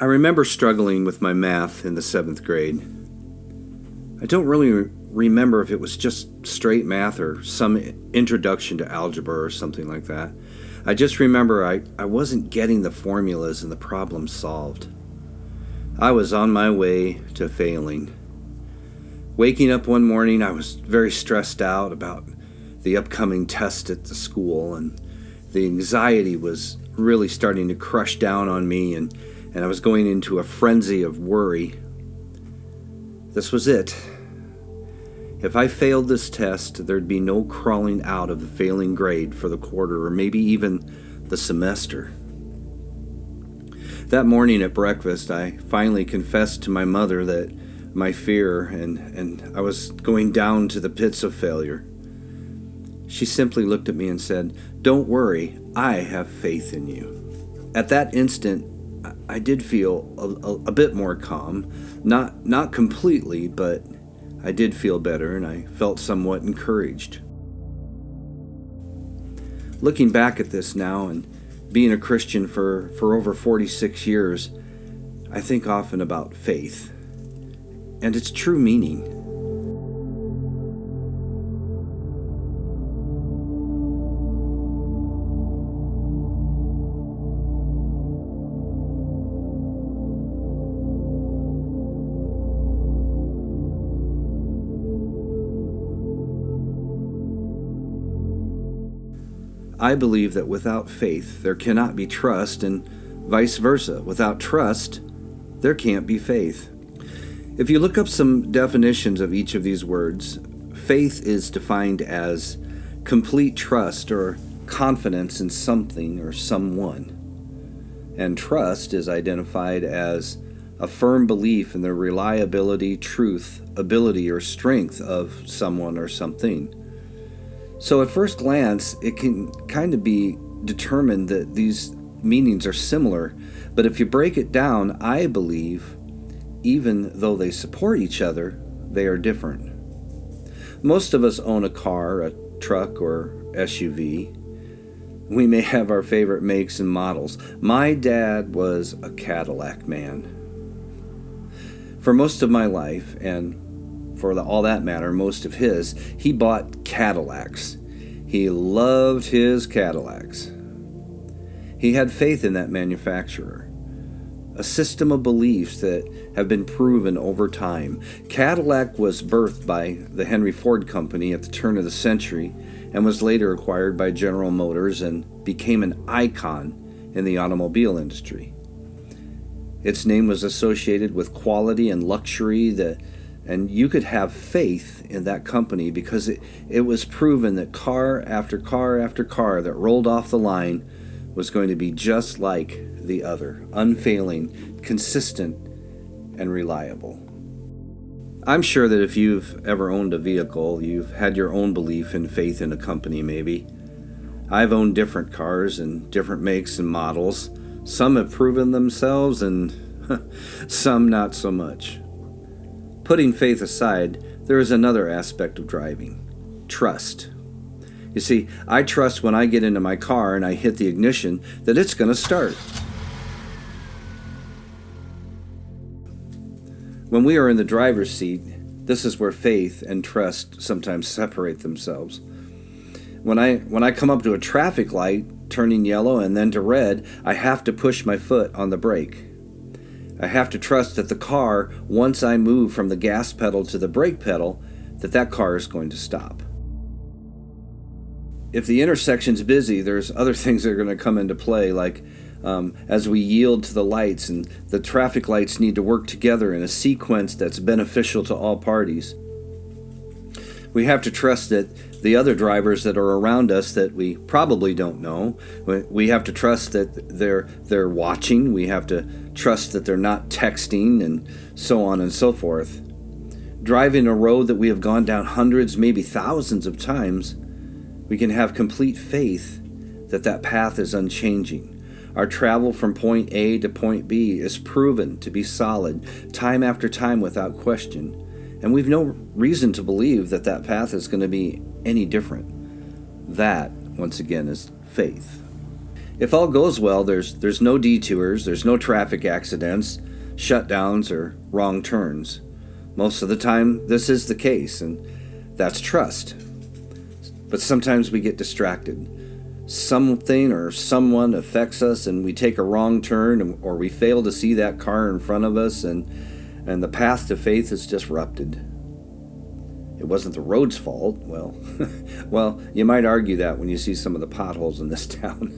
I remember struggling with my math in the 7th grade. I don't really remember if it was just straight math or some introduction to algebra or something like that. I just remember I wasn't getting the formulas and the problems solved. I was on my way to failing. Waking up one morning, I was very stressed out about the upcoming test at the school, and the anxiety was really starting to crush down on me, and I was going into a frenzy of worry. This was it. If I failed this test, there'd be no crawling out of the failing grade for the quarter or maybe even the semester. That morning at breakfast, I finally confessed to my mother that my fear and I was going down to the pits of failure. She simply looked at me and said, "Don't worry, I have faith in you." At that instant, I did feel a bit more calm. Not completely, but I did feel better, and I felt somewhat encouraged. Looking back at this now and being a Christian for over 46 years, I think often about faith and its true meaning. I believe that without faith, there cannot be trust, and vice versa. Without trust, there can't be faith. If you look up some definitions of each of these words, faith is defined as complete trust or confidence in something or someone. And trust is identified as a firm belief in the reliability, truth, ability, or strength of someone or something. So at first glance, it can kind of be determined that these meanings are similar, but if you break it down, I believe, even though they support each other, they are different. Most of us own a car, a truck, or SUV. We may have our favorite makes and models. My dad was a Cadillac man. For most of my life, and for all that matter, most of his, he bought Cadillacs. He loved his Cadillacs. He had faith in that manufacturer, a system of beliefs that have been proven over time. Cadillac was birthed by the Henry Ford Company at the turn of the century and was later acquired by General Motors and became an icon in the automobile industry. Its name was associated with quality and luxury, and you could have faith in that company because it was proven that car after car after car that rolled off the line was going to be just like the other, unfailing, consistent, and reliable. I'm sure that if you've ever owned a vehicle, you've had your own belief and faith in a company maybe. I've owned different cars and different makes and models. Some have proven themselves and some not so much. Putting faith aside, there is another aspect of driving: trust. You see, I trust when I get into my car and I hit the ignition that it's going to start. When we are in the driver's seat, this is where faith and trust sometimes separate themselves. When I come up to a traffic light, turning yellow and then to red, I have to push my foot on the brake. I have to trust that the car, once I move from the gas pedal to the brake pedal, that car is going to stop. If the intersection's busy, there's other things that are going to come into play, like as we yield to the lights, and the traffic lights need to work together in a sequence that's beneficial to all parties. We have to trust that the other drivers that are around us that we probably don't know, we have to trust that they're watching. We have to trust that they're not texting, and so on and so forth. Driving a road that we have gone down hundreds, maybe thousands of times, we can have complete faith that path is unchanging. Our travel from point A to point B is proven to be solid time after time without question. And we've no reason to believe that path is going to be any different. That, once again, is faith. If all goes well, there's no detours, there's no traffic accidents, shutdowns, or wrong turns. Most of the time, this is the case, and that's trust. But sometimes we get distracted. Something or someone affects us, and we take a wrong turn, or we fail to see that car in front of us, and the path to faith is disrupted. It wasn't the road's fault. Well, you might argue that when you see some of the potholes in this town.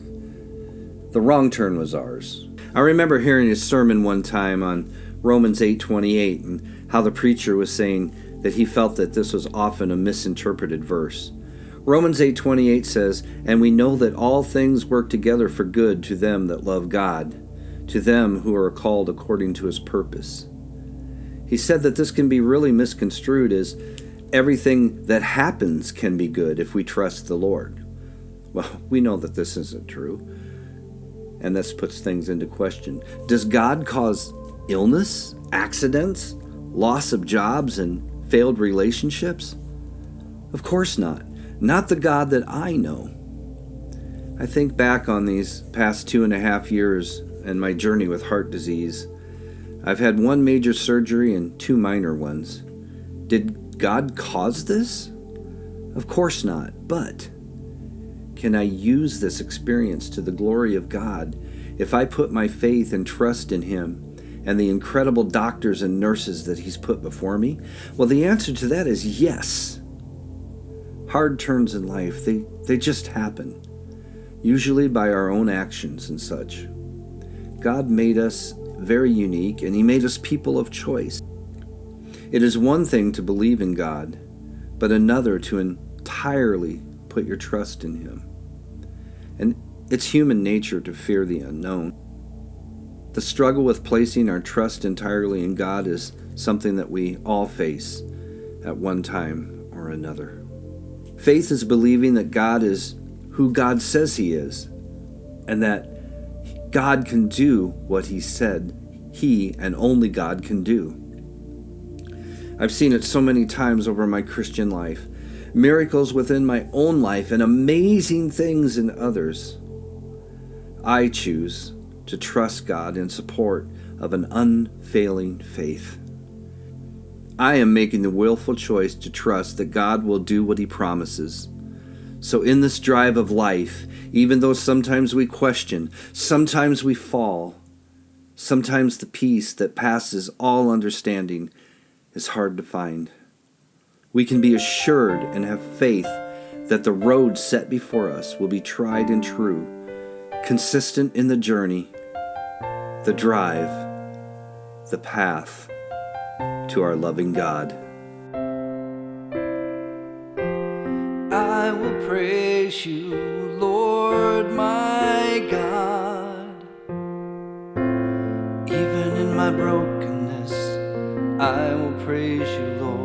The wrong turn was ours. I remember hearing a sermon one time on Romans 8:28 and how the preacher was saying that he felt that this was often a misinterpreted verse. Romans 8:28 says, "And we know that all things work together for good to them that love God, to them who are called according to his purpose." He said that this can be really misconstrued as everything that happens can be good if we trust the Lord. Well, we know that this isn't true, and this puts things into question. Does God cause illness, accidents, loss of jobs, and failed relationships? Of course not. Not the God that I know. I think back on these past 2.5 years and my journey with heart disease. I've had one major surgery and 2 minor ones. Did God cause this? Of course not, but can I use this experience to the glory of God if I put my faith and trust in Him and the incredible doctors and nurses that He's put before me? Well, the answer to that is yes. Hard turns in life, they just happen, usually by our own actions and such. God made us very unique, and He made us people of choice. It is one thing to believe in God, but another to entirely put your trust in Him. And it's human nature to fear the unknown. The struggle with placing our trust entirely in God is something that we all face at one time or another. Faith is believing that God is who God says He is, and that God can do what He said He and only God can do. I've seen it so many times over my Christian life, miracles within my own life and amazing things in others. I choose to trust God in support of an unfailing faith. I am making the willful choice to trust that God will do what He promises. So in this drive of life, even though sometimes we question, sometimes we fall, sometimes the peace that passes all understanding is hard to find, we can be assured and have faith that the road set before us will be tried and true, consistent in the journey, the drive, the path to our loving God. I will praise you, Lord my God. Even in my brokenness, I will praise you, Lord.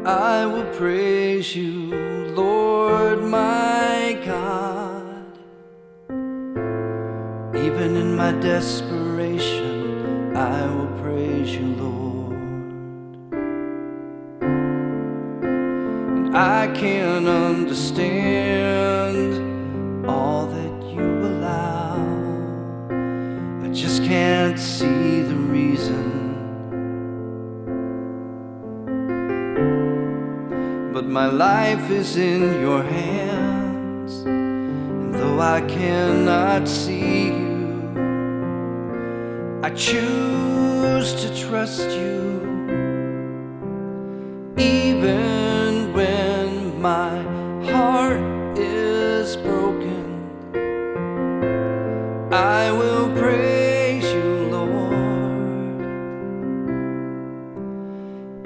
I will praise you, Lord my God. Even in my desperation, I will praise you, Lord. And I can't understand all that you allow. I just can't see the reason. But my life is in your hands, and though I cannot see you, I choose to trust you. Even when my heart is broken, I will praise you, Lord.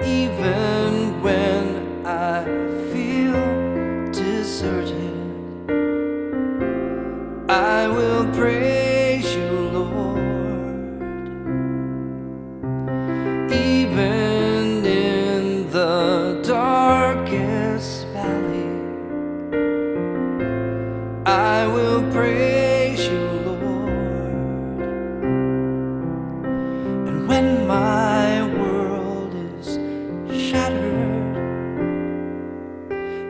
Even when I feel deserted, I will praise you, Lord. Even in the darkest valley, I will praise you, Lord. And when my world is shattered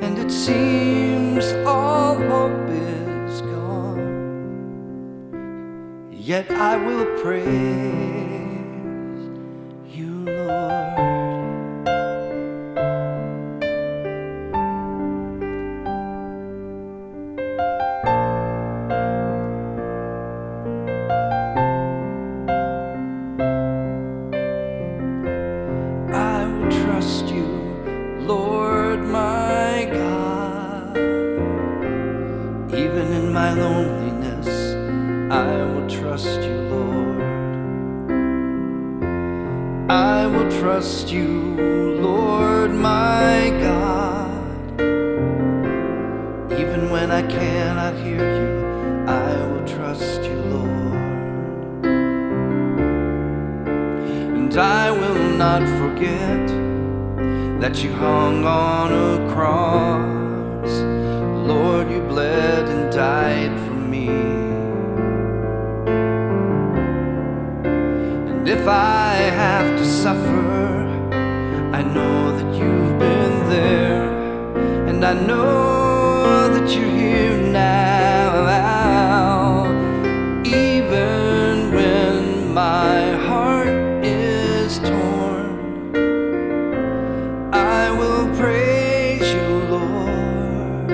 and it seems all hope yet I will praise you, Lord. I will trust you, Lord my God. Even in my loneliness, I will trust you, Lord. I will trust you, Lord my God. Even when I cannot hear you, I will trust you, Lord. And I will not forget that you hung on a cross. Lord, you bled and died for me. And if I have to suffer, I know that you've been there, and I know that you're here now. Even when my heart is torn, I will praise you, Lord.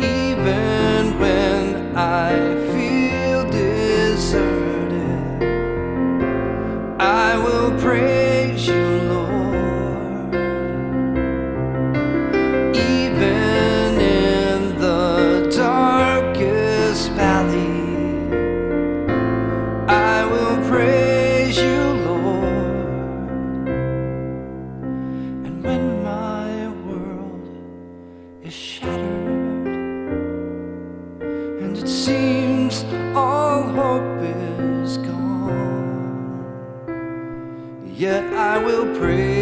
Even when I feel deserted, I will praise you, Lord. Even in the darkest valley, I will praise you, Lord. And when my world is shattered and it seems all hope is gone, yet I will praise